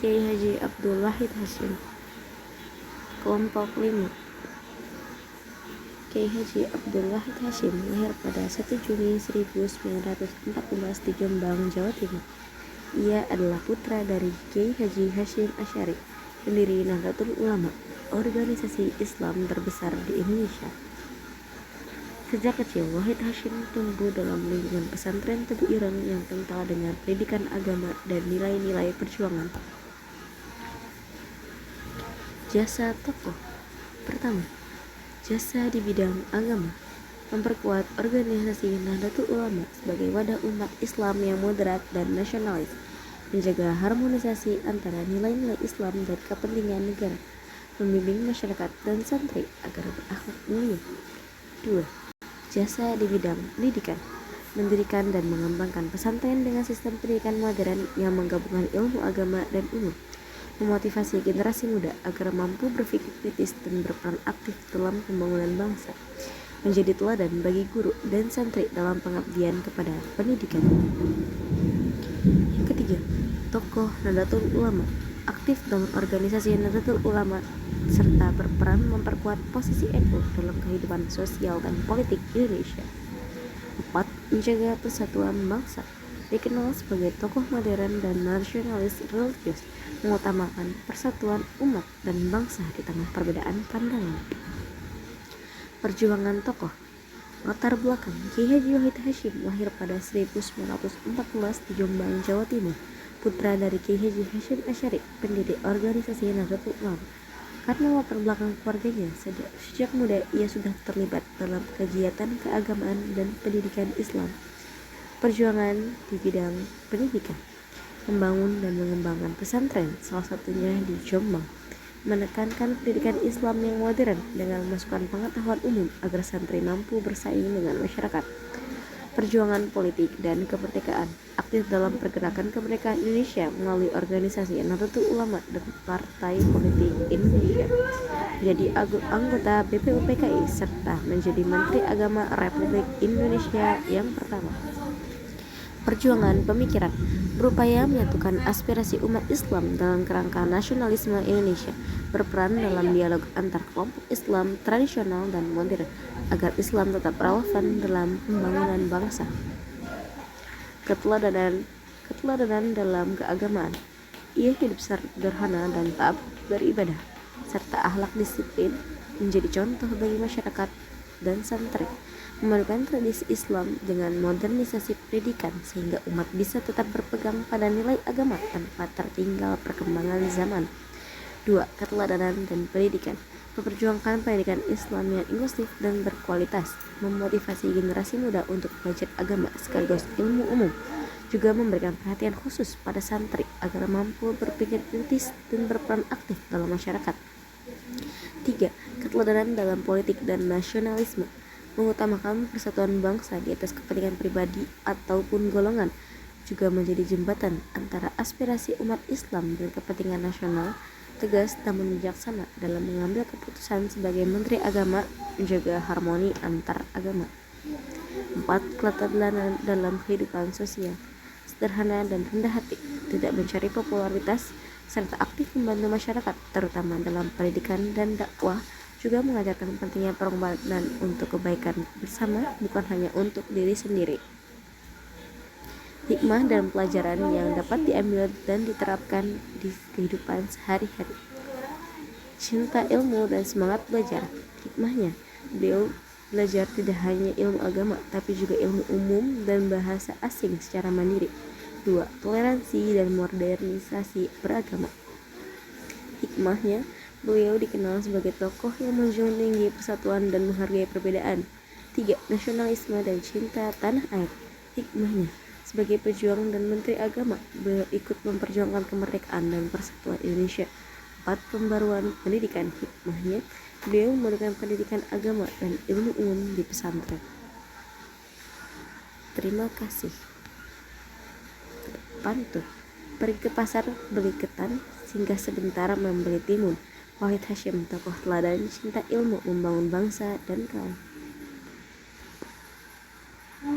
Kiai Haji Abdul Wahid Hasyim. Kelompok 5. Kiai Haji Abdul Wahid Hasyim lahir pada 1 Juni 1914 di Jombang, Jawa Timur. Ia adalah putra dari Kiai Haji Hasyim Asy'ari, pendiri Nahdlatul Ulama, organisasi Islam terbesar di Indonesia. Sejak kecil, Wahid Hasyim tumbuh dalam lingkungan pesantren Tebu Ireng yang kental dengan pendidikan agama dan nilai-nilai perjuangan. Jasa tokoh. Pertama, jasa di bidang agama, memperkuat organisasi Nahdlatul Ulama sebagai wadah umat Islam yang moderat dan nasionalis, menjaga harmonisasi antara nilai-nilai Islam dan kepentingan negara, membimbing masyarakat dan santri agar berakhlak mulia. 2. Jasa di bidang pendidikan, mendirikan dan mengembangkan pesantren dengan sistem pendidikan modern yang menggabungkan ilmu agama dan umum, memotivasi generasi muda agar mampu berpikir kritis dan berperan aktif dalam pembangunan bangsa, menjadi teladan bagi guru dan santri dalam pengabdian kepada pendidikan. Yang ketiga, tokoh Nahdlatul Ulama, aktif dalam organisasi Nahdlatul Ulama serta berperan memperkuat posisi NU dalam kehidupan sosial dan politik Indonesia. 4. Menjaga persatuan bangsa, dikenal sebagai tokoh modern dan nasionalis religius, mengutamakan persatuan umat dan bangsa di tengah perbedaan pandangan. Perjuangan tokoh. Latar belakang: Kiai Haji Wahid Hasyim lahir pada 1914 di Jombang, Jawa Timur, putra dari Kiai Haji Hasyim Asy'ari, pendiri organisasi Nahdlatul Ulama. Karena latar belakang keluarganya, sejak muda ia sudah terlibat dalam kegiatan keagamaan dan pendidikan Islam. Perjuangan di bidang pendidikan, membangun dan mengembangkan pesantren, salah satunya di Jombang, menekankan pendidikan Islam yang modern dengan memasukkan pengetahuan umum agar santri mampu bersaing dengan masyarakat. Perjuangan politik dan kemerdekaan, aktif dalam pergerakan kemerdekaan Indonesia melalui organisasi Nahdlatul Ulama dan Partai Politik Indonesia, menjadi anggota BPUPKI serta menjadi Menteri Agama Republik Indonesia yang pertama. Perjuangan pemikiran, berupaya menyatukan aspirasi umat Islam dalam kerangka nasionalisme Indonesia, berperan dalam dialog antar kelompok Islam tradisional dan modern agar Islam tetap relevan dalam pembangunan bangsa. Keteladanan dalam keagamaan, ia hidup sederhana dan taat beribadah serta akhlak disiplin, menjadi contoh bagi masyarakat dan santri, memadukan tradisi Islam dengan modernisasi pendidikan sehingga umat bisa tetap berpegang pada nilai agama tanpa tertinggal perkembangan zaman. 2. Keteladanan dan pendidikan, memperjuangkan pendidikan Islam yang inklusif dan berkualitas, memotivasi generasi muda untuk belajar agama sekaligus ilmu umum, juga memberikan perhatian khusus pada santri agar mampu berpikir kritis dan berperan aktif dalam masyarakat. 3. Keteladanan dalam politik dan nasionalisme, mengutamakan persatuan bangsa di atas kepentingan pribadi ataupun golongan, juga menjadi jembatan antara aspirasi umat Islam dan kepentingan nasional, tegas namun bijaksana dalam mengambil keputusan sebagai Menteri Agama, menjaga harmoni antar agama. 4. Keteladanan dalam kehidupan sosial, sederhana dan rendah hati, tidak mencari popularitas, serta aktif membantu masyarakat terutama dalam pendidikan dan dakwah, juga mengajarkan pentingnya pengorbanan untuk kebaikan bersama, bukan hanya untuk diri sendiri. Hikmah dan pelajaran yang dapat diambil dan diterapkan di kehidupan sehari-hari. Cinta ilmu dan semangat belajar. Hikmahnya, beliau belajar tidak hanya ilmu agama tapi juga ilmu umum dan bahasa asing secara mandiri. 2. Toleransi dan modernisasi beragama. Hikmahnya, beliau dikenal sebagai tokoh yang menjunjung tinggi persatuan dan menghargai perbedaan. 3. Nasionalisme dan cinta tanah air. Hikmahnya, sebagai pejuang dan menteri agama, beliau ikut memperjuangkan kemerdekaan dan persatuan Indonesia. 4. Pembaruan pendidikan. Hikmahnya, beliau memberikan pendidikan agama dan ilmu umum di pesantren. Terima kasih. Pantun. Pergi ke pasar beli ketan, singgah sebentar membeli timun. Wahid Hasyim, tokoh teladan cinta ilmu membangun bangsa dan kaum.